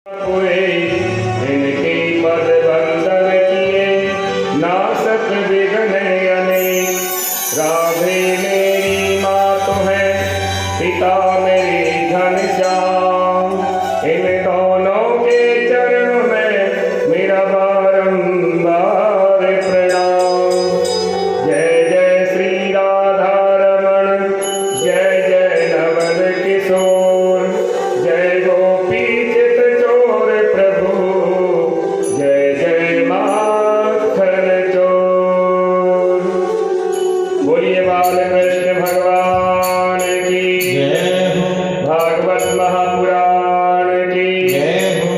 हुए इनके पद वंदन किए, नासक विघ्न अनेक। राधे मेरी माँ तो है, पिता मेरे घनश्याम। इन दोनों के चरणों में मेरा बारंबार प्रणाम। जय जय श्री राधा रमण, जय जय नवल किशोर, जय गोपी चित चोर प्रभु, जय जय माखन चोर। बोलिए बाल कृष्ण भगवान की जय हो, भागवत महापुराण की जय हो,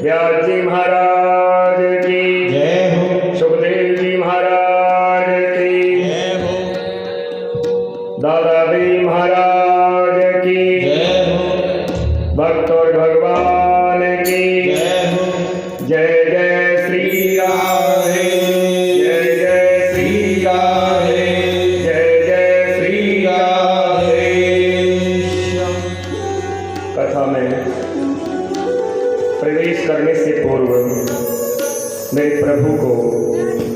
व्यास जी महाराज की जय हो, सुखदेव जी महाराज की जय हो, दादा जी महाराज की जय हो, भक्त और भगवान की जय हो। जय जय श्री राधे, जय जय श्री राधे, जय जय श्री राधे। कथा में प्रवेश करने से पूर्व मेरे प्रभु को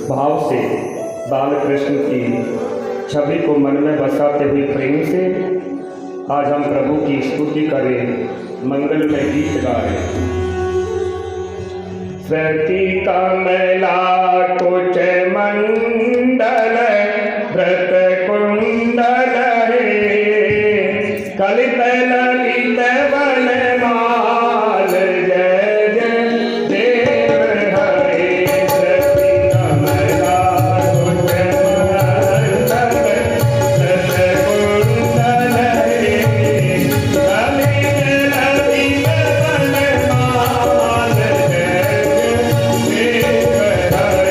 भाव से बालकृष्ण की छवि को मन में बसाते हुए प्रेम से आज हम प्रभु की स्तुति करें, मंगलमय गीत गाएं। सती कमला कुच मंडल व्रत कुंडल कलित ललित वनमाल, जय जय देव हरे। सती कमला कुच मंडल व्रत कुंडल कलित ललित वनमाल, जय देव हरे।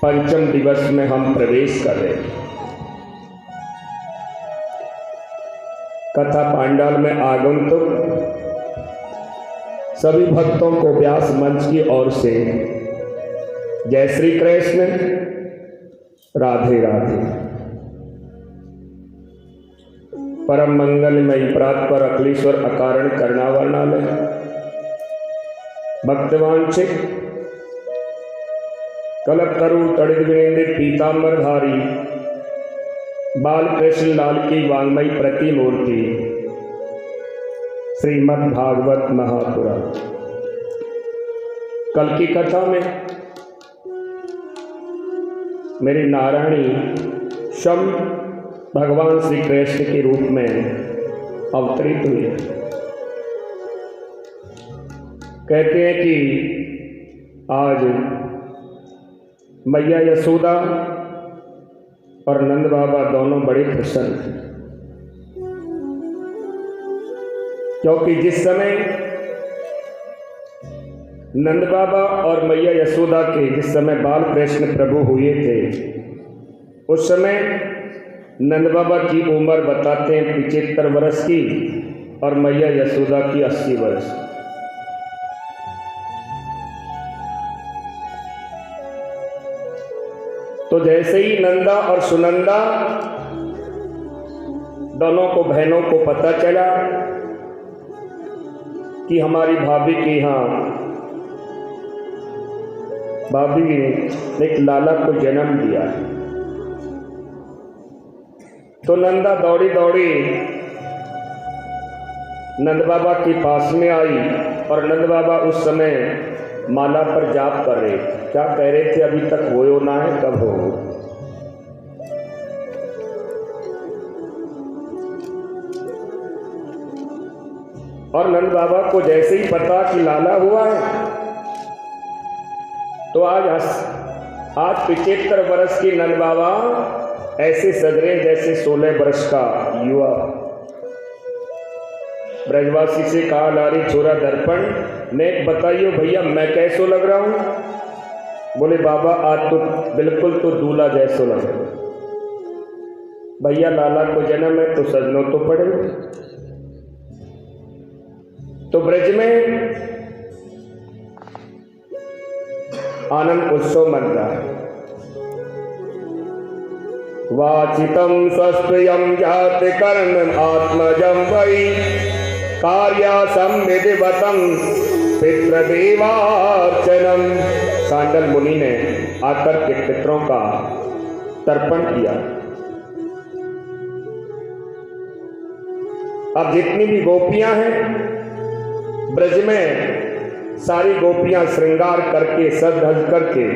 पंचम दिवस में हम प्रवेश कर रहे हैं। कथा पांडाल में आगंतुक सभी भक्तों को व्यास मंच की ओर से जय श्री कृष्ण, राधे राधे। परम मंगलमयी प्रातपर अखिलेश्वर अकारण करुणावर्णालय भक्तवांछित कलकतरु तड़ित पीतांबरधारी बाल कृष्ण लाल की वांगमयी प्रतिमूर्ति श्रीमद् भागवत महापुराण। कल की कथा में मेरी नारायणी शम भगवान श्री कृष्ण के रूप में अवतरित हुई है। कहते हैं कि आज मैया यशोदा और नंद बाबा दोनों बड़े प्रसन्न थे, क्योंकि जिस समय नंद बाबा और मैया यशोदा के जिस समय बाल कृष्ण प्रभु हुए थे, उस समय नंद बाबा की उम्र बताते हैं 75 वर्ष की और मैया यशोदा की 80 वर्ष। तो जैसे ही नंदा और सुनंदा दोनों को बहनों को पता चला कि हमारी भाभी के यहाँ भाभी ने एक लाला को जन्म दिया है, तो नंदा दौड़ी दौड़ी नंद बाबा के पास में आई और नंद बाबा उस समय माला पर जाप कर रहे थे। क्या कह रहे थे? अभी तक होयो ना है, कब हो। और नंद बाबा को जैसे ही पता कि लाला हुआ है, तो आज 75 वर्ष के नंद बाबा ऐसे सज रहे जैसे 16 वर्ष का युवा। ब्रजवासी से कहा, लारी छोरा दर्पण में बताइयो भैया मैं कैसो लग रहा हूं? बोले बाबा आज तो बिल्कुल तो दूल्हा जैसो लग रहा है। भैया लाला को जन्म है तो सजनो तो पड़े। तो ब्रज में आनंद उत्सव मन रहा है। वाचितम स्वस्त्रयम जाति कर्ण आत्मजम वै कार्या संविधिवतम पितृदेवार्चनम। सांडल मुनि ने आकर के पितरों का तर्पण किया। अब जितनी भी गोपियां हैं ब्रज में, सारी गोपियां श्रृंगार करके सज धज करके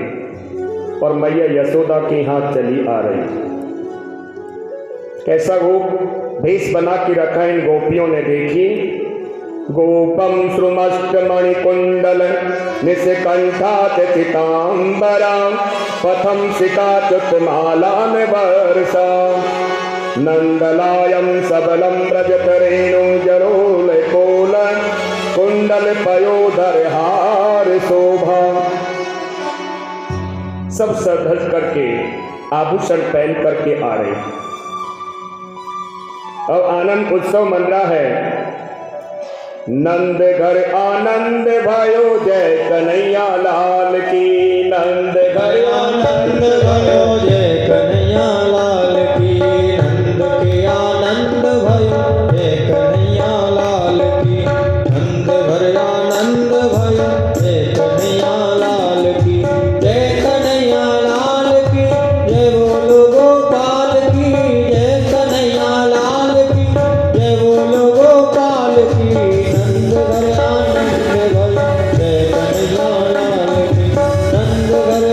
और मैया यशोदा के यहाँ चली आ रही। कैसा गोप भेष बना के रखा इन गोपियों ने, देखी। गोपम श्रुमस्त मणिकुंडल निष्कंठात चितांबरा पथम सिकाचुत मालान वर्षा नंदलायम सबलम व्रजत रेणु जरोल कोल कुंडल पयोधर हार शोभा। सब सज करके आभूषण पहन करके आ रहे। अब आनंद उत्सव मन रहा है। नंद घर आनंद भयो जय कन्हैया लाल की। नंद घर आनंद भयो जय कन्हैया लाल की। नंद के आनंद भयो जय कन्हैया लाल की। नंद घर आनंद भयो जय कन्हैया लाल की। जय कन्हैया लाल की, जय बोलो गोपाल की। जय कन्हैया लाल की, जय बोलो गोपाल की। नंद घर आनंद भयो जय कन्हैया लाल की। नंद घर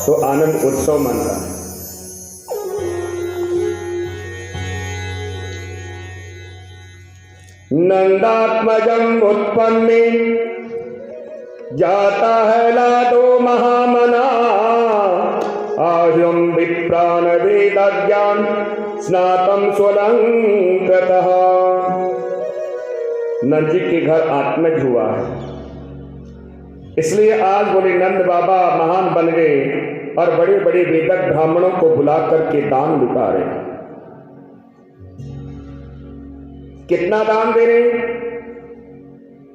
तो आनंद उत्सव मन रहा है। नंदात्मजम उत्पन्ने जाता है लादो महामना, आह्यम विप्रान वेद ज्ञान स्नातम स्वलंकृतः। नंद जी के घर आत्मज हुआ है, इसलिए आज बोले नंद बाबा महान बन गए और बड़े बड़े वेदक ब्राह्मणों को बुला करके दान लुटा रहे। कितना दान दे रहे?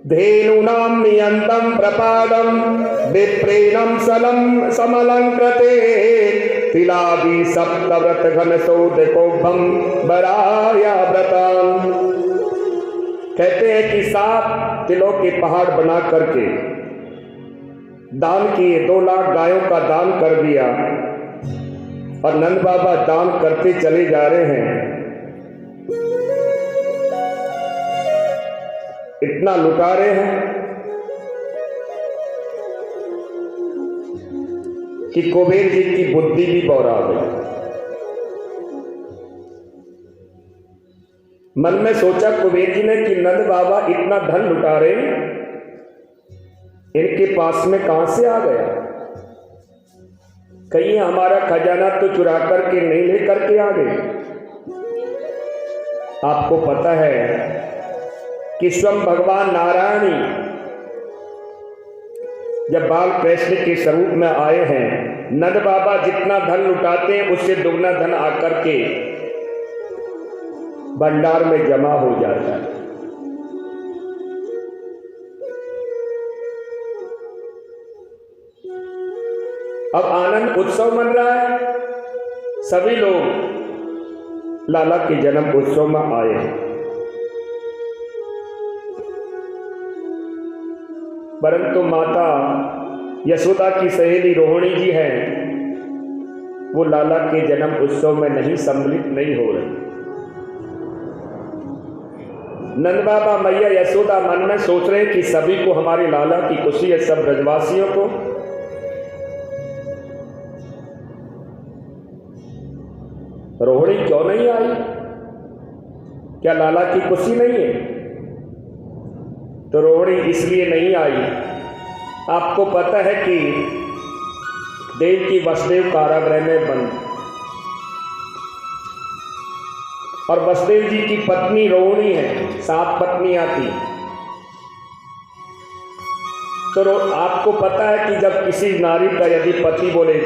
धेनूनाम नियंतम प्रपादम विप्रेणम सलम समलंकृते तिलादि सप्तव्रत घन सौदकोभम बराया व्रतम। कहते हैं कि 7 तिलों के पहाड़ बना करके दान किए, 2 लाख गायों का दान कर दिया और नंद बाबा दान करते चले जा रहे हैं। इतना लुटा रहे हैं कि कुबेर जी की बुद्धि भी बौरा गई। मन में सोचा कुबेर जी ने कि नंद बाबा इतना धन लुटा रहे, इनके पास में कहां से आ गया? कहीं हमारा खजाना तो चुरा करके नहीं ले करके आ गए। आपको पता है कि स्वयं भगवान नारायण जब बाल कृष्ण के स्वरूप में आए हैं, नंद बाबा जितना धन लुटाते हैं उससे दुगना धन आकर के भंडार में जमा हो जाता है। अब आनंद उत्सव मन रहा है, सभी लोग लाला के जन्म उत्सव में आए हैं। परंतु माता यशोदा की सहेली रोहिणी जी हैं, वो लाला के जन्म उत्सव में नहीं सम्मिलित नहीं हो रही। नंद बाबा मैया यशोदा मन में सोच रहे कि सभी को हमारे लाला की खुशी है, सब ब्रजवासियों को। रोहिणी क्यों नहीं आई? क्या लाला की खुशी नहीं है? तो रोहिणी इसलिए नहीं आई, आपको पता है कि देव की वसुदेव कारागृह में बंद और वसुदेव जी की पत्नी रोहिणी है, 7 पत्नियां थी। तो आपको पता है कि जब किसी नारी का यदि पति बोले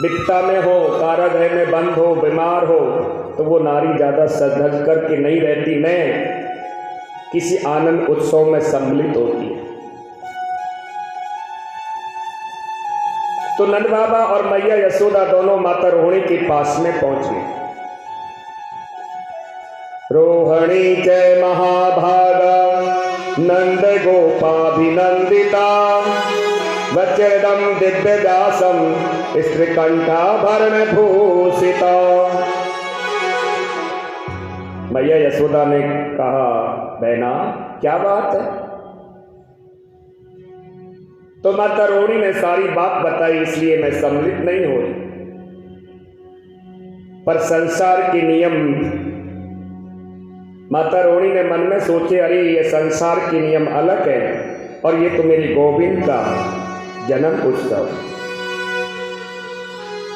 विपदा में हो, कारागृह में बंद हो, बीमार हो, तो वो नारी ज्यादा सज करके नहीं रहती, मैं किसी आनंद उत्सव में सम्मिलित होती है। तो नंद बाबा और मैया यशोदा दोनों माता रोहिणी के पास में पहुंचे। रोहिणी जय महाभागा नंद गोपाभिनंदिता वज्रदम दिव्य व्यासम स्त्रीकंठाभरण भूषिता। मैया यशोदा ने कहा, बहना क्या बात है? तो माता रोहिणी ने सारी बात बताई, इसलिए मैं सम्मिलित नहीं हो रही। पर संसार के नियम, माता रोहिणी ने मन में सोचे, अरे ये संसार के नियम अलग है और ये तो मेरी गोविंद का जन्म उत्सव।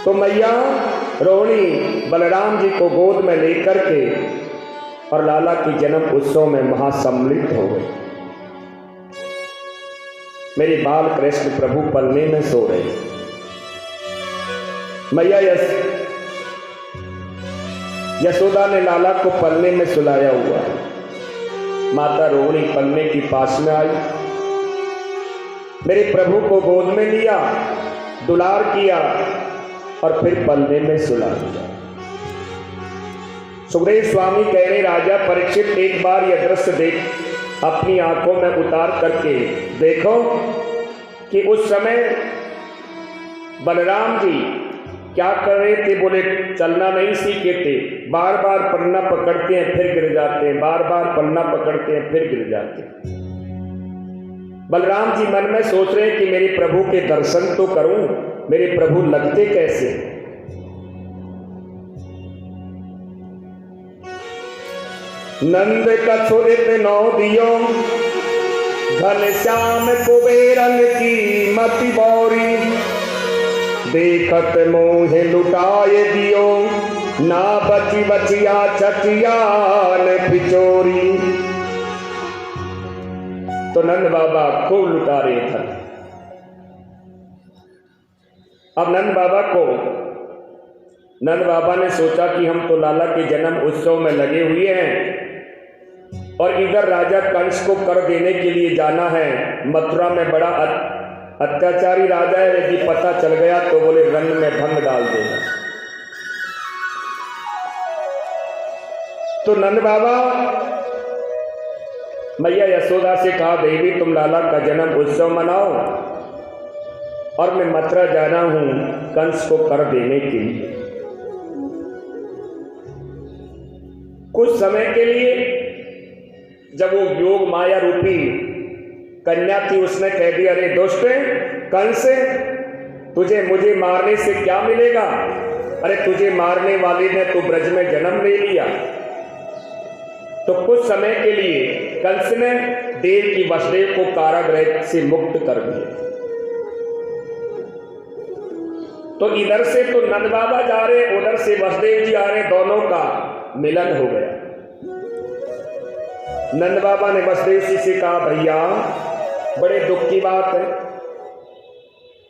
तो मैया रोहिणी बलराम जी को गोद में लेकर के और लाला की जन्म उत्सव में महासम्मिलित हो गई। मेरे बाल कृष्ण प्रभु पलने में सो रहे। मैया यशोदा ने लाला को पलने में सुलाया हुआ। माता रोहिणी पलने की पास में आई, मेरे प्रभु को गोद में लिया, दुलार किया और फिर पलने में सुला दिया। सुखदेव स्वामी कह रहे, राजा परीक्षित एक बार यह दृश्य देख अपनी आंखों में उतार करके देखो कि उस समय बलराम जी क्या कर रहे थे। बोले चलना नहीं सीखे थे, बार बार पन्ना पकड़ते हैं फिर गिर जाते हैं, बार बार पन्ना पकड़ते हैं फिर गिर जाते हैं। बलराम जी मन में सोच रहे हैं कि मेरे प्रभु के दर्शन तो करूं, मेरे प्रभु लगते कैसे। नंद कछुरित नौ दियो, घनश्याम कुबेरन की मति बौरी, देखत मोहे लुटाए दियो, ना बची बचिया चटिया न पिचोरी। तो नंद बाबा खूब लुटा रहे थे। अब नंद बाबा ने सोचा कि हम तो लाला के जन्म उत्सव में लगे हुए हैं और इधर राजा कंस को कर देने के लिए जाना है। मथुरा में बड़ा अत्याचारी राजा है, यदि पता चल गया तो बोले रन में भंग डाल देगा। तो नंद बाबा मैया यशोदा से कहा, देवी तुम लाला का जन्म उत्सव मनाओ और मैं मथुरा जाना हूं कंस को कर देने के लिए। कुछ समय के लिए जब वो योग माया रूपी कन्या थी, उसने कह दिया, अरे दुष्ट कंस, तुझे मुझे मारने से क्या मिलेगा? अरे तुझे मारने वाले ने तो ब्रज में जन्म ले लिया। तो कुछ समय के लिए कंस ने देव की वसुदेव को कारागृह से मुक्त कर दिया। तो इधर से तो नंद बाबा जा रहे, उधर से वसुदेव जी आ रहे, दोनों का मिलन हो गया। नंद बाबा ने वसुदेव जी से कहा, भैया बड़े दुख की बात है,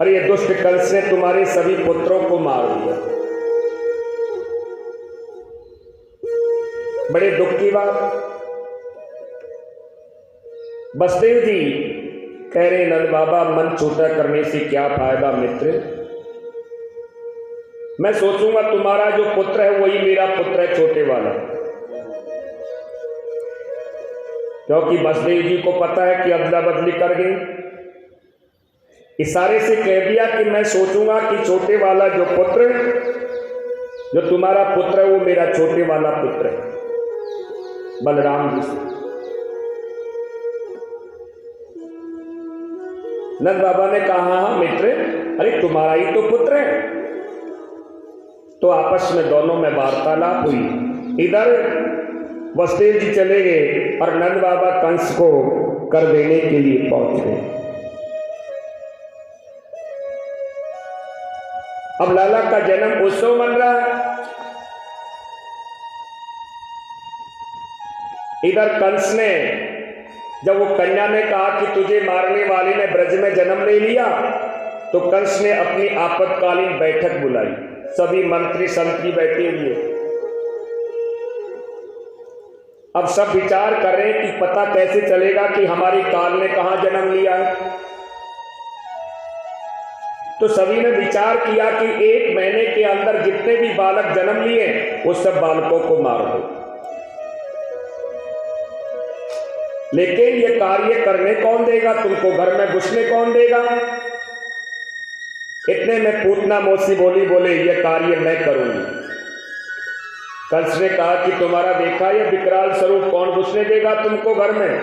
अरे ये दुष्ट कंस ने तुम्हारे सभी पुत्रों को मार दिया, बड़े दुख की बात। वसुदेव जी कह रहे, नंद बाबा मन छोटा करने से क्या फायदा मित्र, मैं सोचूंगा तुम्हारा जो पुत्र है वही मेरा पुत्र है, छोटे वाला। क्योंकि वसुदेव जी को पता है कि अदला बदली कर गई, इशारे से कह दिया कि मैं सोचूंगा कि छोटे वाला जो पुत्र, जो तुम्हारा पुत्र है वो मेरा छोटे वाला पुत्र है, बलराम जी से। नंद बाबा ने कहा, हाँ मित्र, अरे तुम्हारा ही तो पुत्र है। तो आपस में दोनों में वार्तालाप हुई। इधर वसुदेव जी चले गए और नंद बाबा कंस को कर देने के लिए पहुंच गए। अब लाला का जन्म उत्सव मन रहा है। इधर कंस ने, जब वो कन्या ने कहा कि तुझे मारने वाले ने ब्रज में जन्म ले लिया, तो कंस ने अपनी आपातकालीन बैठक बुलाई। सभी मंत्री संतरी बैठे हुए, अब सब विचार कर रहे हैं कि पता कैसे चलेगा कि हमारी काल ने कहां जन्म लिया है। तो सभी ने विचार किया कि 1 महीने के अंदर जितने भी बालक जन्म लिए वो सब बालकों को मार दो। लेकिन ये कार्य करने कौन देगा तुमको, घर में घुसने कौन देगा? इतने में पूतना मौसी बोले ये कार्य मैं करूंगी। कंस ने कहा कि तुम्हारा देखा ये विकराल स्वरूप, कौन घुसने देगा तुमको घर में?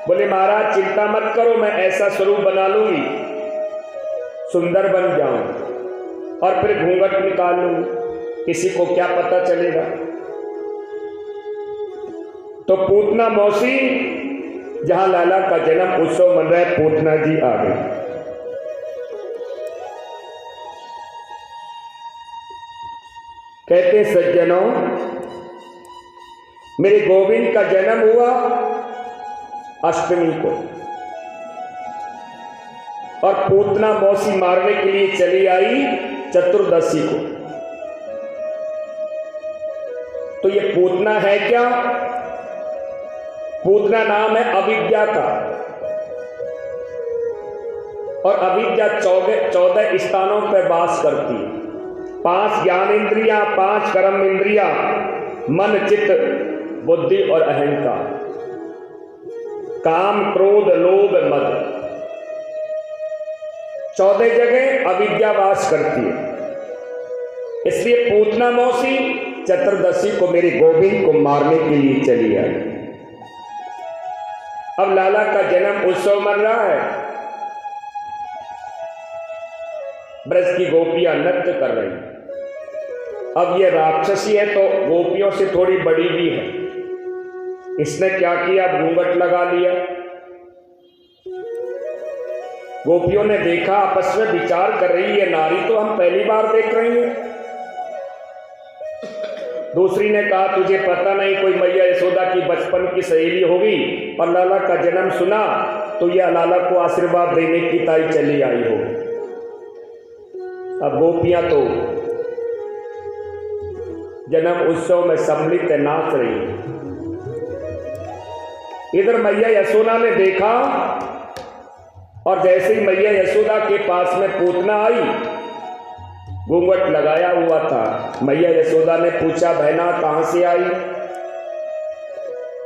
बोले महाराज चिंता मत करो, मैं ऐसा स्वरूप बना लूंगी, सुंदर बन जाऊं और फिर घूंघट निकाल लूंगी, किसी को क्या पता चलेगा। तो पूतना मौसी, जहां लाला का जन्म उत्सव मन रहा है, पूतना जी आ गए। कहते सज्जनों, मेरे गोविंद का जन्म हुआ अष्टमी को और पूतना मौसी मारने के लिए चली आई चतुर्दशी को। तो ये पूतना है क्या? पूतना नाम है अविद्या का, और अविद्या 14 स्थानों पर वास करती है। 5 ज्ञान इंद्रियां, 5 कर्म इंद्रियां, मन, चित्त, बुद्धि और अहंकार, काम, क्रोध, लोभ, मद, 14 जगह अविद्या वास करती है। इसलिए पूतना मौसी चतुर्दशी को मेरे गोविंद को मारने के लिए चली आई। अब लाला का जन्म उत्सव मन रहा है, ब्रज की गोपियां नृत्य कर रही। अब ये राक्षसी है तो गोपियों से थोड़ी बड़ी भी है। इसने क्या किया, घूंघट लगा लिया। गोपियों ने देखा, आपस में विचार कर रही है, नारी तो हम पहली बार देख रही हैं। दूसरी ने कहा, तुझे पता नहीं, कोई मैया यशोदा की बचपन की सहेली होगी और लाला का जन्म सुना तो यह लाला को आशीर्वाद देने की ताई चली आई हो। अब गोपियां तो जन्म उत्सव में सम्मिलित नाच रही। इधर मैया यशोदा ने देखा और जैसे ही मैया यशोदा के पास में पूतना आई, घूंघट लगाया हुआ था। मैया यशोदा ने पूछा, बहना कहां से आई?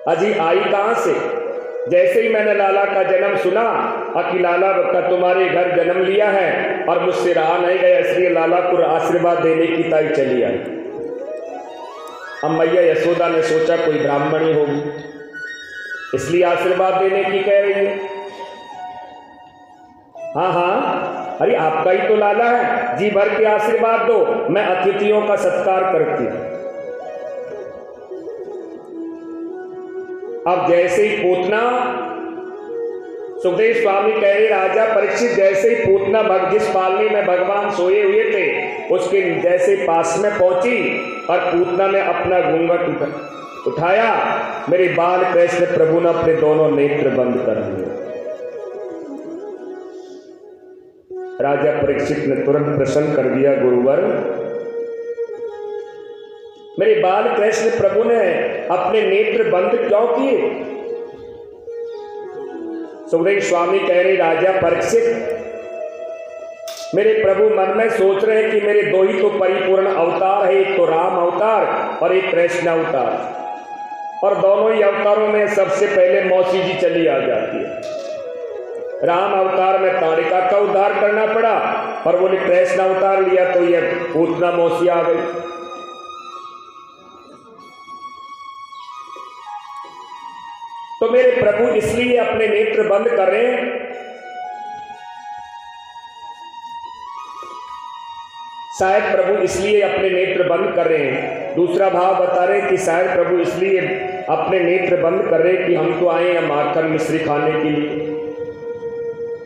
अजी आई कहां से? जैसे ही मैंने लाला का जन्म सुना कि लाला का तुम्हारे घर जन्म लिया है और मुझसे रहा नहीं गया, इसलिए लाला को आशीर्वाद देने की ताई चली आई। अब मैया यशोदा ने सोचा कोई ब्राह्मणी होगी, इसलिए आशीर्वाद देने की कह रही है। हाँ हाँ, अरे आपका ही तो लाला है, जी भर के आशीर्वाद दो, मैं अतिथियों का सत्कार करती हूं। अब जैसे ही पूतना, सुखदेव स्वामी कह रहे, राजा परीक्षित जैसे ही पूतना जिस पालनी में भगवान सोए हुए थे उसके जैसे पास में पहुंची और पूतना ने अपना घूंघट उठाया, मेरे बाल कृष्ण प्रभु ने अपने दोनों नेत्र बंद कर दिए। राजा परीक्षित ने तुरंत प्रश्न कर दिया, गुरुवर मेरे बाल कृष्ण प्रभु ने अपने नेत्र बंद क्यों किए? सुखदेव स्वामी कह रहे, राजा परीक्षित मेरे प्रभु मन में सोच रहे हैं कि मेरे दो ही तो परिपूर्ण अवतार है, एक तो राम अवतार और एक कृष्ण अवतार, और दोनों ही अवतारों में सबसे पहले मौसी जी चली आ जाती है। राम अवतार में ताड़िका का उद्धार करना पड़ा और बोले कृष्ण अवतार लिया तो यह पूतना मौसी आ गई। तो मेरे प्रभु इसलिए अपने नेत्र बंद कर रहे हैं, शायद प्रभु इसलिए अपने नेत्र बंद कर रहे हैं। दूसरा भाव बता रहे कि शायद प्रभु इसलिए अपने नेत्र बंद कर रहे कि हम तो आए हैं माखन मिश्री खाने के लिए,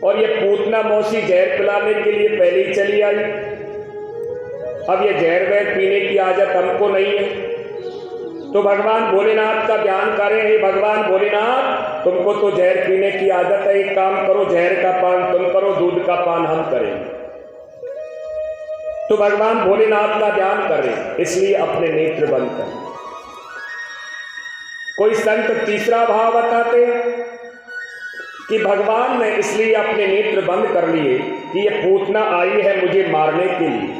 और ये पूतना मौसी जहर पिलाने के लिए पहले ही चली आई। अब ये जहर वहर पीने की आदत हमको नहीं है, तो भगवान भोलेनाथ का ध्यान करें, हे भगवान भोलेनाथ तुमको तो जहर पीने की आदत है, एक काम करो जहर का पान तुम करो, दूध का पान हम करें। तो भगवान भोलेनाथ का ध्यान करें, इसलिए अपने नेत्र बंद करें। कोई संत तीसरा भाव बताते कि भगवान ने इसलिए अपने नेत्र बंद कर लिए कि ये पूतना आई है मुझे मारने के लिए,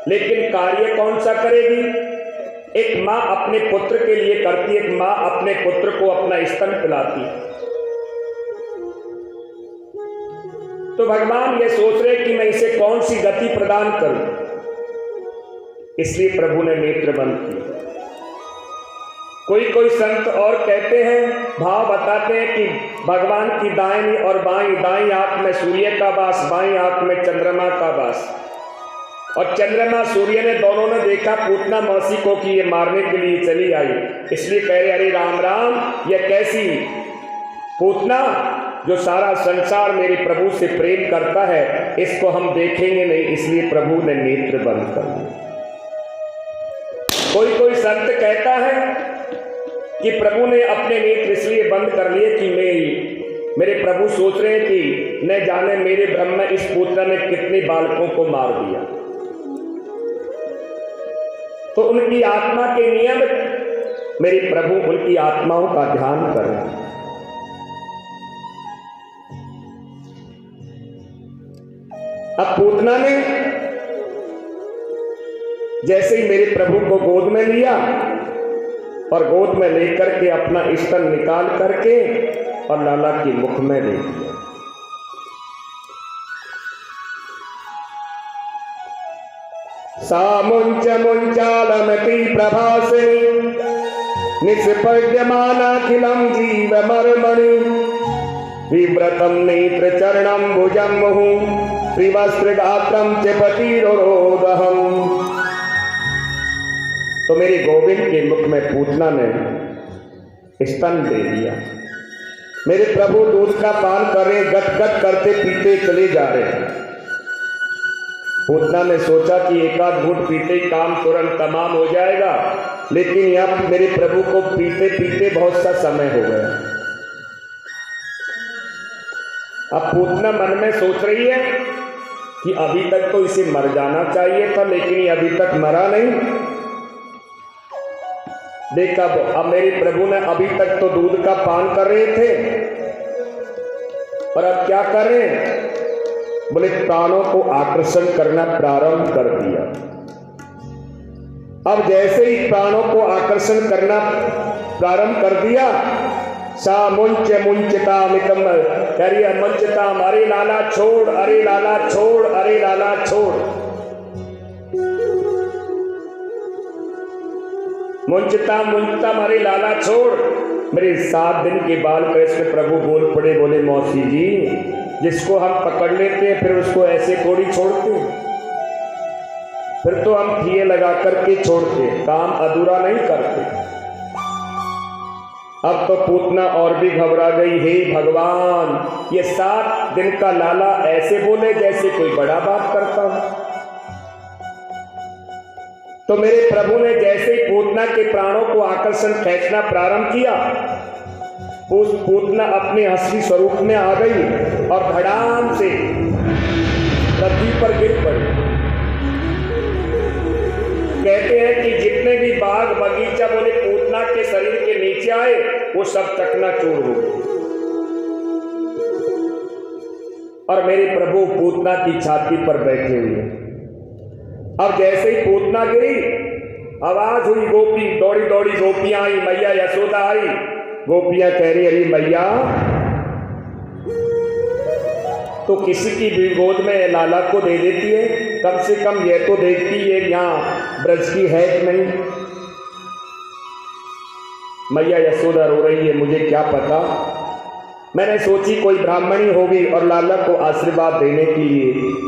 लेकिन कार्य कौन सा करेगी? एक माँ अपने पुत्र के लिए करती, एक माँ अपने पुत्र को अपना स्तन पिलाती। तो भगवान ये सोच रहे कि मैं इसे कौन सी गति प्रदान करूं, इसलिए प्रभु ने नेत्र बंद किए। कोई संत और कहते हैं, भाव बताते हैं कि भगवान की दाहिनी और दाईं आंख में सूर्य का वास, बाईं आंख में चंद्रमा का वास, और चंद्रमा सूर्य ने दोनों ने देखा पूतना मौसी को कि ये मारने के लिए चली आई, इसलिए कह रहे अरे राम राम, ये कैसी पूतना जो सारा संसार मेरे प्रभु से प्रेम करता है, इसको हम देखेंगे नहीं, इसलिए प्रभु ने नेत्र बंद कर दिए। कोई संत कहता है कि प्रभु ने अपने नेत्र इसलिए बंद कर लिए कि मेरे प्रभु सोच रहे हैं कि न जाने मेरे ब्रह्म में इस पूतना ने कितने बालकों को मार दिया, तो उनकी आत्मा के नियम मेरे प्रभु उनकी आत्माओं का ध्यान करें। अब पूतना ने जैसे ही मेरे प्रभु को गोद में लिया और गोद में लेकर के अपना स्तन निकाल करके और लाला के मुख में दे दिया। सा मुंच मुंचालमति प्रभासिनी निष्पद्यमानाखिलं जीवमर्मणि विव्रतं नेत्रचरणं भुजं मुहुः त्रिवस्त्रगात्रं च पतिरोदहम्। तो मेरे गोविंद के मुख में पूतना ने स्तन दे दिया। मेरे प्रभु दूध का पान कर रहे, गट गट करते पीते चले जा रहे। पूतना ने सोचा कि एक आध घूंट पीते काम तुरंत तमाम हो जाएगा, लेकिन यहां मेरे प्रभु को पीते पीते बहुत सा समय हो गया। अब पूतना मन में सोच रही है कि अभी तक तो इसे मर जाना चाहिए था, लेकिन ये अभी तक मरा नहीं। देखा अब मेरे प्रभु ने अभी तक तो दूध का पान कर रहे थे, और अब क्या कर रहे हैं? बोले प्राणों को आकर्षण करना प्रारंभ कर दिया। अब जैसे ही प्राणों को आकर्षण करना प्रारंभ कर दिया, सा मुंच मुंचता मितम करिए मुंचता, अरे लाला छोड़, अरे लाला छोड़, अरे लाला छोड़। मुंचता मुंचता अरे लाला छोड़। मेरे 7 दिन के बाल कृष्ण प्रभु बोल पड़े, बोले मौसी जी, जिसको हम पकड़ लेते हैं फिर उसको ऐसे थोड़ी छोड़ते, फिर तो हम थिए लगा करके छोड़ते, काम अधूरा नहीं करते। अब तो पूतना और भी घबरा गई। हे भगवान, ये 7 दिन का लाला ऐसे बोले जैसे कोई बड़ा बात करता हो। तो मेरे प्रभु ने जैसे ही पूतना के प्राणों को आकर्षण खींचना प्रारंभ किया, उस पूतना अपने असली स्वरूप में आ गई और धड़ाम से पृथ्वी पर गिर पड़ी। कहते हैं कि जितने भी बाग बगीचा बोले पूतना के शरीर के नीचे आए, वो सब चकनाचूर हो गए। और मेरे प्रभु पूतना की छाती पर बैठे हुए। अब जैसे ही पूतना गिरी, आवाज हुई, गोपी दौड़ी दौड़ी गोपियां आई, मैया यशोदा आई। गोपियां कह रही, अरे मैया, तो किसी की भी गोद में लाला को दे देती है, कम से कम ये तो देखती है यहाँ ब्रज की है कि नहीं। मैया यशोदा रो रही है, मुझे क्या पता, मैंने सोची कोई ब्राह्मणी होगी और लाला को आशीर्वाद देने के लिए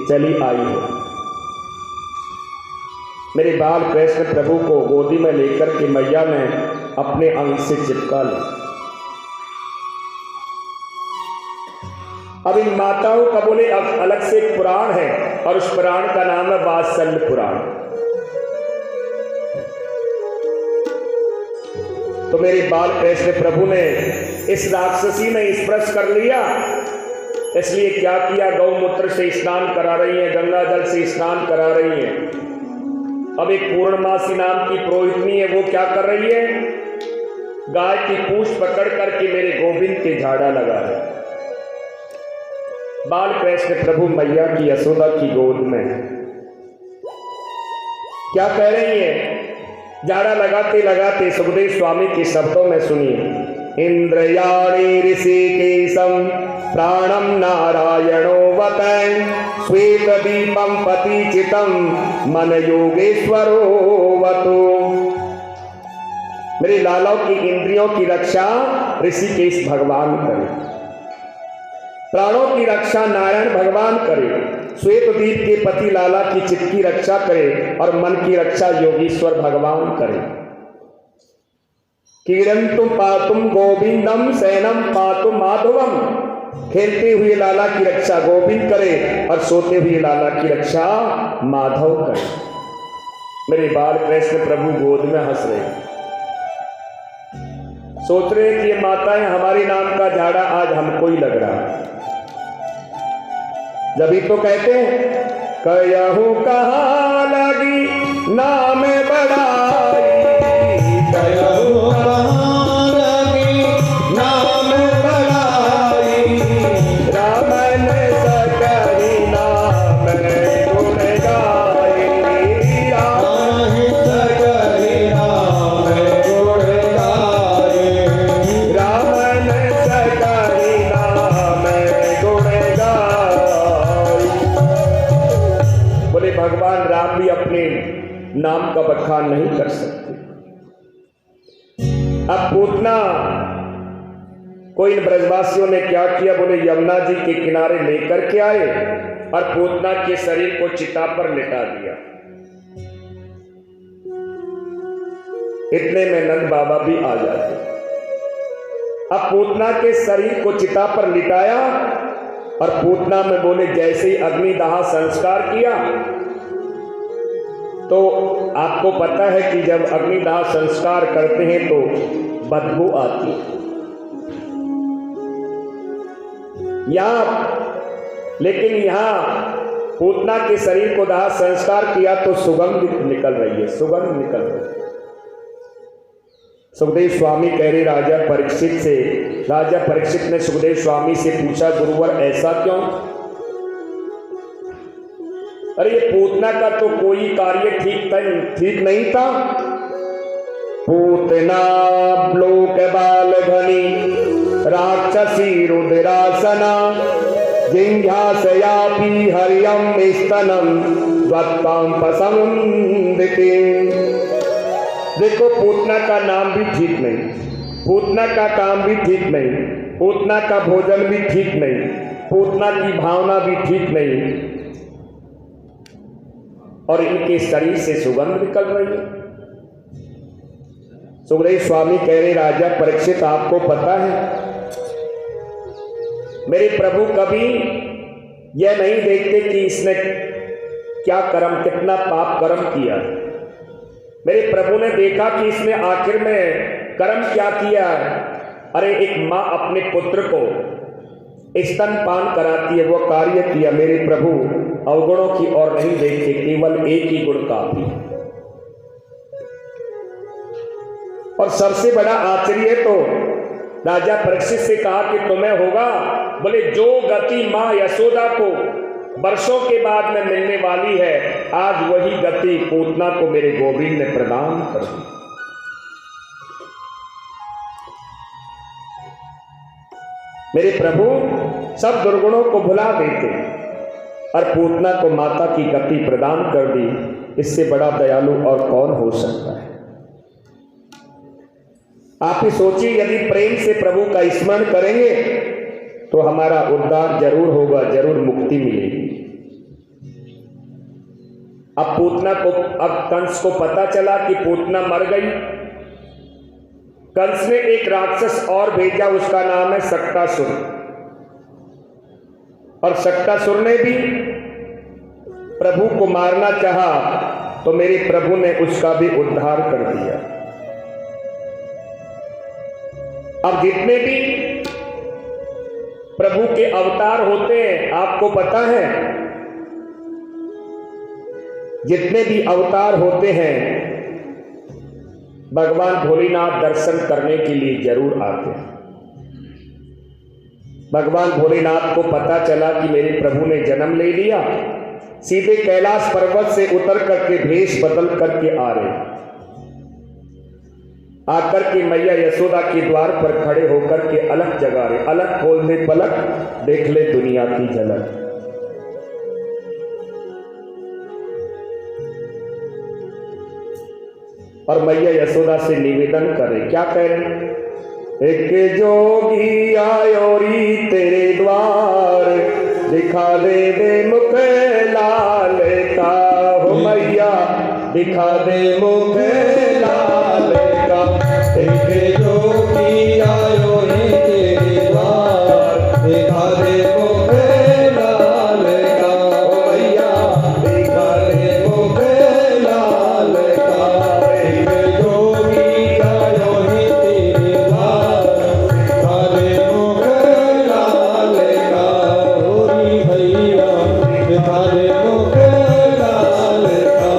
चली आई है। मेरे बाल कृष्ण प्रभु को गोदी में लेकर के मैया ने अपने अंग से चिपका लिया। अब इन माताओं का बोले अलग से एक पुराण है, और उस पुराण का नाम है वात्सल्य पुराण। तो मेरे बाल कृष्ण प्रभु ने इस राक्षसी ने स्पर्श कर लिया, इसलिए क्या किया, गौमूत्र से स्नान करा रही है, गंगा जल से स्नान करा रही है। अब एक पूर्णमासी नाम की पुरोहितनी है, वो क्या कर रही है, गाय की पूंछ पकड़ करके मेरे गोविंद के झाड़ा लगा रहे। बाल कृष्ण प्रभु मैया की यशोदा की गोद में क्या कह रही है, झाड़ा लगाते लगाते सुखदेव स्वामी के शब्दों में सुनिए, इंद्रयाणी ऋषिकेशम प्राणम नारायणो वतै श्वेत दीपम पतिचितम मन योगेश्वरो वतु। मेरे लालों की इंद्रियों की रक्षा ऋषिकेश भगवान करे, प्राणों की रक्षा नारायण भगवान करे, श्वेत दीप के पति लाला की चित्त की रक्षा करे, और मन की रक्षा योगीश्वर भगवान करे। क्रीडन्तुम पातुम गोविंदम शयनम पातुम माधवम। खेलते हुए लाला की रक्षा गोविंद करे और सोते हुए लाला की रक्षा माधव करे। मेरे बाल कृष्ण प्रभु गोद में हंस रहे, सोच रहे कि ये माताएं हमारे नाम का झाड़ा आज हमको ही लग रहा है। जभी तो कहते हैं, कहूँ कहाँ लगी नाम बड़ाई, कहूँ कहाँ लगी नाम बड़ाई, राम ने सकरी नाम गुण गाई, राम सकरी नाम गुण गाई, राम ने सकरी नाम गुण गाई। बोले भगवान राम भी अपने नाम का बखान नहीं कर सकते। अब पूतना को इन ब्रजवासियों ने क्या किया, बोले यमुना जी के किनारे लेकर के आए और पूतना के शरीर को चिता पर लिटा दिया। इतने में नंद बाबा भी आ जाते। अब पूतना के शरीर को चिता पर लिटाया और पूतना में बोले जैसे ही अग्निदाह संस्कार किया, तो आपको पता है कि जब अग्निदाह संस्कार करते हैं तो बदबू आती है। लेकिन यहां पूतना के शरीर को दाह संस्कार किया तो सुगंध निकल रही है, सुगंध निकल रही है। सुखदेव स्वामी कह रहे राजा परीक्षित ने सुखदेव स्वामी से पूछा, गुरुवर ऐसा क्यों? अरे ये पूतना का तो कोई कार्य ठीक नहीं था। पूतना लोक बाल घनी राक्षसी रुद्रासना जिंघासयापि हरियम स्तनम वत्ताम पसंदिते। देखो पूतना का नाम भी ठीक नहीं, पूतना का काम भी ठीक नहीं, पूतना का भोजन भी ठीक नहीं, पूतना की भावना भी ठीक नहीं, और इनके शरीर से सुगंध निकल रही है। सुखदेव स्वामी कह रहे राजा परीक्षित आपको पता है मेरे प्रभु कभी यह नहीं देखते कि इसने क्या कर्म, कितना पाप कर्म किया। मेरे प्रभु ने देखा कि इसने आखिर में कर्म क्या किया। अरे एक माँ अपने पुत्र को स्तनपान कराती है, वो कार्य किया। मेरे प्रभु अवगुणों की ओर नहीं देखते, केवल एक ही गुण काफी। और सबसे बड़ा आश्चर्य तो राजा परीक्षित से कहा कि तुम्हें होगा, बोले जो गति माँ यशोदा को वर्षों के बाद में मिलने वाली है, आज वही गति पूतना को मेरे गोविंद ने प्रदान कर दी। मेरे प्रभु सब दुर्गुणों को भुला देते और पूतना को माता की गति प्रदान कर दी। इससे बड़ा दयालु और कौन हो सकता है? आप ही सोचिए, यदि प्रेम से प्रभु का स्मरण करेंगे तो हमारा उद्धार जरूर होगा, जरूर मुक्ति मिलेगी। अब पूतना को, अब कंस को पता चला कि पूतना मर गई। कंस ने एक राक्षस और भेजा, उसका नाम है सक्टासुर। और सक्टासुर ने भी प्रभु को मारना चाहा तो मेरे प्रभु ने उसका भी उद्धार कर दिया। अब जितने भी प्रभु के अवतार होते हैं, आपको पता है जितने भी अवतार होते हैं भगवान भोलेनाथ दर्शन करने के लिए जरूर आते हैं। भगवान भोलेनाथ को पता चला कि मेरे प्रभु ने जन्म ले लिया, सीधे कैलाश पर्वत से उतर करके भेष बदल करके आ रहे। आकर के मैया यशोदा के द्वार पर खड़े होकर के अलग जगा रहे, अलग खोल दे पलक, देख ले दुनिया की झलक। और मैया यशोदा से निवेदन करे, क्या कह रहे? एक जोगी आयोरी तेरे द्वार, दिखा दे मुख लाल का। हो मैया दिखा दे मुख लाल का। एक जोगी आयोरी तेरे द्वार, दिखा दे मुख लाल का। हो मैया दिखा दे मुख लाल का। एक जोगी आयोरी तेरे द्वार, दिखा दे मुख लाल का। होरी भैया दिखा दे मुख लाल का।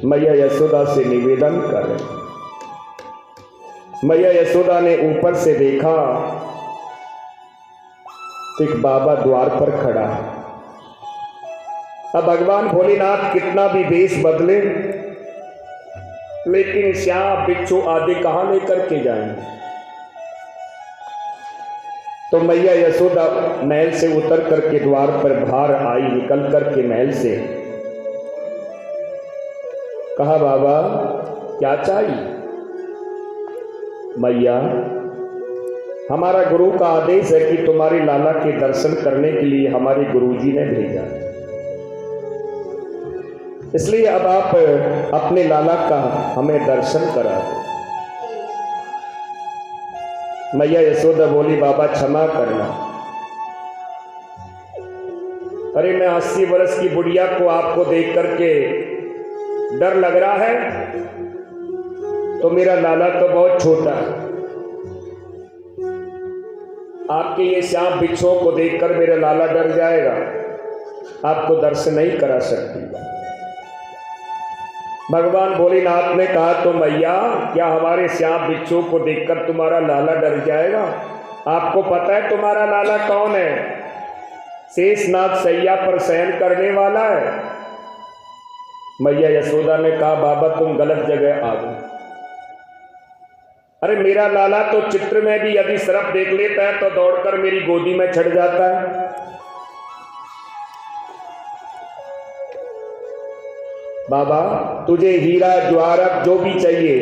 मैया यशोदा से निवेदन कर। मैया यशोदा ने ऊपर से देखा, एक बाबा द्वार पर खड़ा है। अब भगवान भोलेनाथ कितना भी वेश बदले, लेकिन श्याम बिच्छू आदि कहां लेकर के जाएंगे। तो मैया यशोदा महल से उतर करके द्वार पर बाहर आई, निकल करके महल से कहा, बाबा क्या चाहिए। मैया, हमारा गुरु का आदेश है कि तुम्हारे लाला के दर्शन करने के लिए हमारे गुरुजी ने भेजा, इसलिए अब आप अपने लाला का हमें दर्शन करा दो। मैया यशोदा बोली, बाबा क्षमा करना, अरे मैं 80 वर्ष की बुढ़िया को आपको देख करके डर लग रहा है, तो मेरा लाला तो बहुत छोटा है। आपके ये श्याम बिच्छुओं को देखकर मेरा लाला डर जाएगा, आपको दर्शन नहीं करा सकती। भगवान भोलेनाथ ने कहा, तो मैया क्या हमारे श्याम बिच्छुओं को देखकर तुम्हारा लाला डर जाएगा। आपको पता है तुम्हारा लाला कौन है? शेषनाग सैया पर शयन करने वाला है। मैया यशोदा ने कहा, बाबा तुम गलत जगह आ गए। अरे मेरा लाला तो चित्र में भी यदि सरफ देख लेता है तो दौड़कर मेरी गोदी में चढ़ जाता है। बाबा तुझे हीरा ज्वारक जो भी चाहिए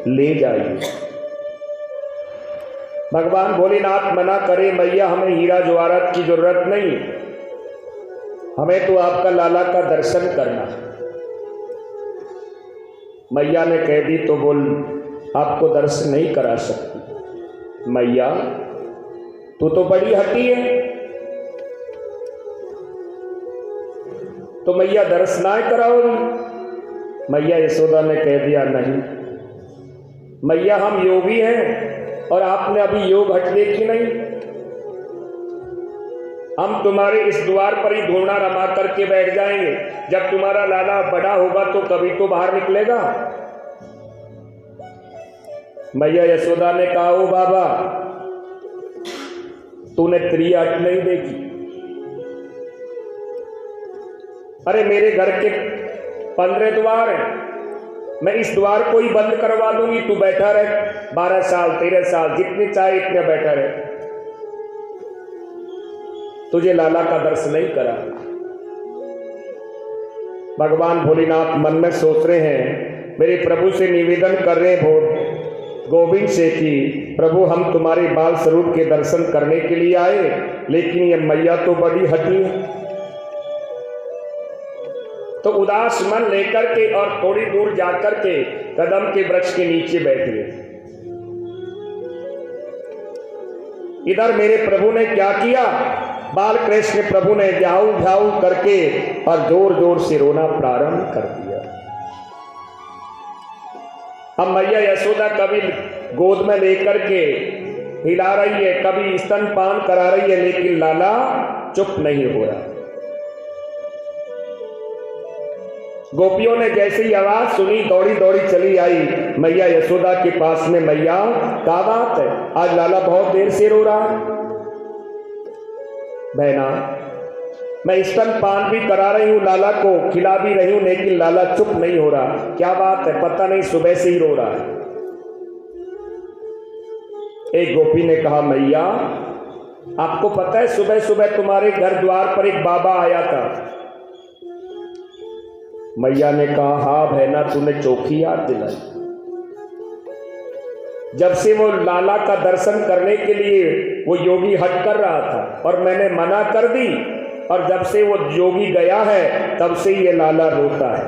ले जाइए। भगवान भोलेनाथ मना करे, मैया हमें हीरा ज्वारक की जरूरत नहीं, हमें तो आपका लाला का दर्शन करना। मैया ने कह दी तो बोल आपको दर्शन नहीं करा सकती। मैया तू तो बड़ी हटी है, तो मैया दर्शन ना कराओगी। मैया यशोदा ने कह दिया, नहीं मैया हम योगी हैं और आपने अभी योग हट देखी नहीं। हम तुम्हारे इस द्वार पर ही धूना रमा करके बैठ जाएंगे, जब तुम्हारा लाला बड़ा होगा तो कभी तो बाहर निकलेगा। मैया यशोदा ने कहा, ओ बाबा तूने त्रियाट नहीं देखी। अरे मेरे घर के 15 द्वार हैं, मैं इस द्वार को ही बंद करवा दूंगी, तू बैठा रहे 12 साल 13 साल जितने चाहे इतने बैठा रहे, तुझे लाला का दर्शन नहीं करा। भगवान भोलेनाथ मन में सोच रहे हैं, मेरे प्रभु से निवेदन कर रहे हैं गोविंद से कि प्रभु हम तुम्हारे बाल स्वरूप के दर्शन करने के लिए आए, लेकिन ये मैया तो बड़ी हटी है। तो उदास मन लेकर के और थोड़ी दूर जाकर के कदम के वृक्ष के नीचे बैठ गए। इधर मेरे प्रभु ने क्या किया, बाल कृष्ण प्रभु ने झाऊ झाऊ करके और जोर जोर से रोना प्रारंभ कर दिया। अब मैया यशोदा कभी गोद में लेकर के हिला रही है, कभी स्तनपान करा रही है, लेकिन लाला चुप नहीं हो रहा। गोपियों ने जैसे ही आवाज सुनी दौड़ी दौड़ी चली आई मैया यशोदा के पास में। मैया क्या बात है, आज लाला बहुत देर से रो रहा है। बहना मैं स्तनपान भी करा रही हूँ, लाला को खिला भी रही हूँ, लेकिन लाला चुप नहीं हो रहा। क्या बात है, पता नहीं सुबह से ही रो रहा है। एक गोपी ने कहा, मैया आपको पता है सुबह सुबह तुम्हारे घर द्वार पर एक बाबा आया था। मैया ने कहा, हाँ बहना तूने चौखी याद दिलाई। जब से वो लाला का दर्शन करने के लिए वो योगी हट कर रहा था और मैंने मना कर दी, और जब से वो योगी गया है तब से ये लाला रोता है।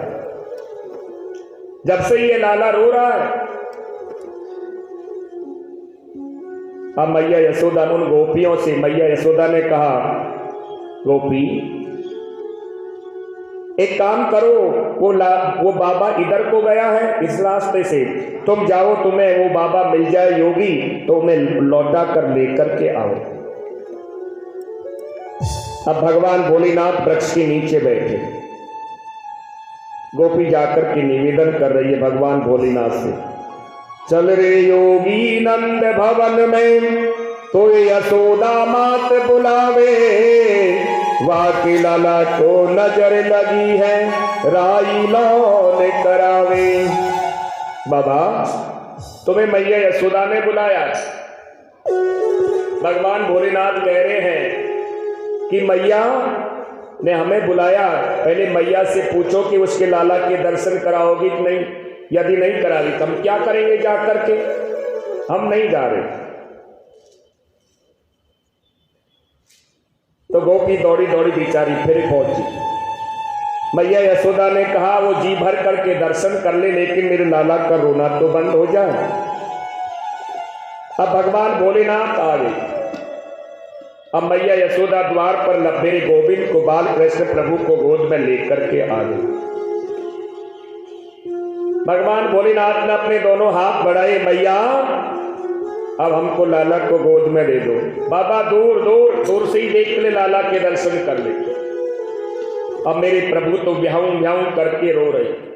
जब से ये लाला रो रहा है। अब मैया यशोदा उन गोपियों से, मैया यशोदा ने कहा, गोपी एक काम करो, वो बाबा इधर को गया है इस रास्ते से, तुम जाओ, तुम्हें वो बाबा मिल जाए योगी तो उन्हें लौटा कर लेकर के आओ। अब भगवान भोलेनाथ वृक्ष के नीचे बैठे। गोपी जाकर के निवेदन कर रही है भगवान भोलेनाथ से, चल रे योगी नंद भवन में तो यशोदा मात बुलावे, वाकी लाला को नजर लगी है राई लौन करावे। बाबा तुम्हें मैया यशोदा ने बुलाया। भगवान भोलेनाथ कह रहे हैं कि मैया ने हमें बुलाया, पहले मैया से पूछो कि उसके लाला के दर्शन कराओगी कि नहीं, यदि नहीं करावी तो हम क्या करेंगे जा करके, हम नहीं जा रहे। तो गोपी दौड़ी दौड़ी बेचारी फिर पहुंची। मैया यशोदा ने कहा वो जी भर करके दर्शन कर ले, लेकिन मेरे लाला का रोना तो बंद हो जाए। अब भगवान भोलेनाथ आ गए। अब मैया यशोदा द्वार पर मेरे गोविंद को, बाल कृष्ण प्रभु को गोद में लेकर के आ गए। भगवान भोलेनाथ ने अपने दोनों हाथ बढ़ाए, मैया अब हमको लाला को गोद में दे दो। बाबा दूर दूर दूर से ही देख ले, लाला के दर्शन कर ले। अब मेरे प्रभु तो ब्याऊं ब्याऊं करके रो रहे।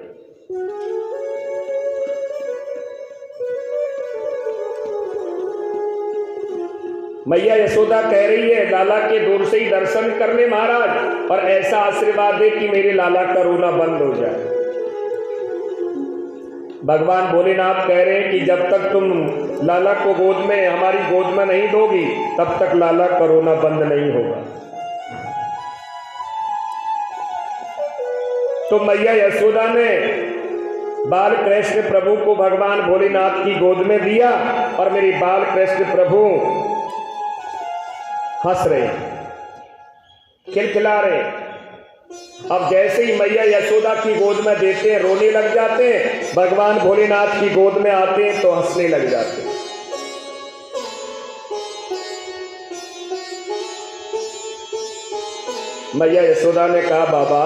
मैया यशोदा कह रही है लाला के दूर से ही दर्शन कर ले महाराज, और ऐसा आशीर्वाद दे कि मेरे लाला का रोना बंद हो जाए। भगवान भोलेनाथ कह रहे हैं कि जब तक तुम लाला को गोद में, हमारी गोद में नहीं दोगी, तब तक लाला का रोना बंद नहीं होगा। तो मैया यशोदा ने बाल कृष्ण प्रभु को भगवान भोलेनाथ की गोद में दिया, और मेरे बाल कृष्ण प्रभु हंस रहे, खिलखिला रहे। अब जैसे ही मैया यशोदा की गोद में देते हैं रोने लग जाते हैं, भगवान भोलेनाथ की गोद में आते हैं तो हंसने लग जाते हैं। मैया यशोदा ने कहा बाबा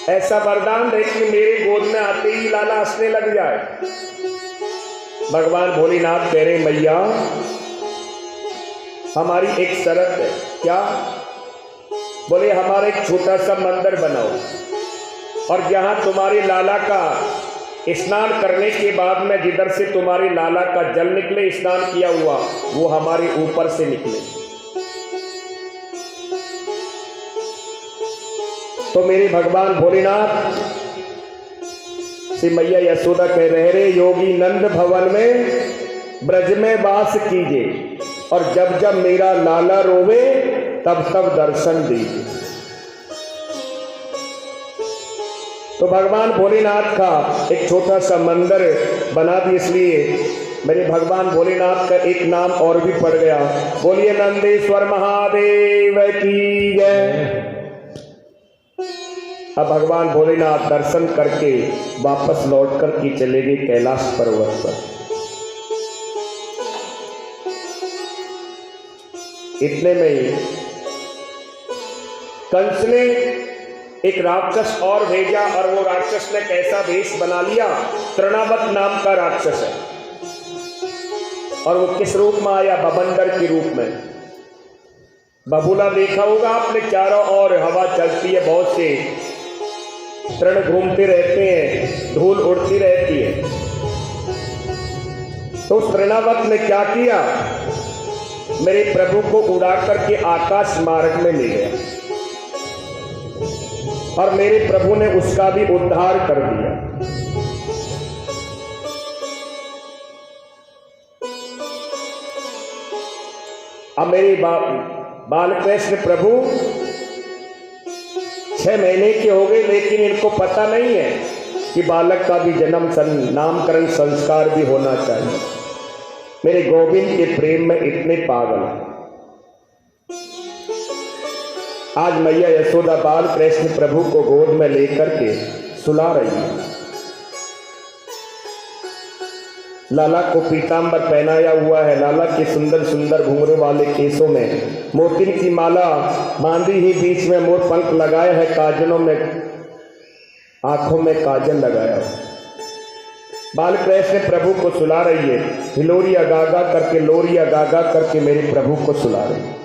ऐसा वरदान दे कि मेरे गोद में आते ही लाला हंसने लग जाए। भगवान भोलेनाथ कह रहे मैया हमारी एक शर्त है। क्या? बोले हमारा एक छोटा सा मंदिर बनाओ, और जहां तुम्हारे लाला का स्नान करने के बाद में जिधर से तुम्हारे लाला का जल निकले स्नान किया हुआ, वो हमारे ऊपर से निकले। तो मेरे भगवान भोलेनाथ से मैया यशोदा कह रहे योगी नंद भवन में ब्रज में वास कीजिए, और जब जब मेरा लाला रोवे तब तब दर्शन दीजिए। तो भगवान भोलेनाथ का एक छोटा सा मंदिर बना दी, इसलिए मेरे भगवान भोलेनाथ का एक नाम और भी पड़ गया। बोलिए नंदेश्वर महादेव की जय। अब भगवान भोलेनाथ दर्शन करके वापस लौट कर के चले गए कैलाश पर्वत पर। इतने में ही कंस ने एक राक्षस और भेजा, और वो राक्षस ने कैसा वेश बना लिया, तृणावत नाम का राक्षस है। और वो किस रूप में आया? बवंडर के रूप में। बबूला देखा होगा आपने, चारों ओर हवा चलती है, बहुत से तृण घूमते रहते हैं, धूल उड़ती रहती है। तो उस तृणावत ने क्या किया? मेरे प्रभु को उड़ा करके आकाश मार्ग में ले गया, और मेरे प्रभु ने उसका भी उद्धार कर दिया। अब मेरे बालकृष्ण प्रभु 6 महीने के हो गए, लेकिन इनको पता नहीं है कि बालक का भी जन्म नामकरण संस्कार भी होना चाहिए। मेरे गोविंद के प्रेम में इतने पागल हैं। आज मैया यशोदा बाल कृष्ण प्रभु को गोद में लेकर के सुला रही है। लाला को पीतांबर पहनाया हुआ है, लाला के सुंदर सुंदर घुंघरू वाले केसों में मोतिन की माला बांधी ही, बीच में मोर पंख लगाया है, काजलों में आंखों में काजल लगाया है। बाल कृष्ण प्रभु को सुला रही है, हिलोरिया गागा करके, लोरिया गागा करके मेरे प्रभु को सुला रही है।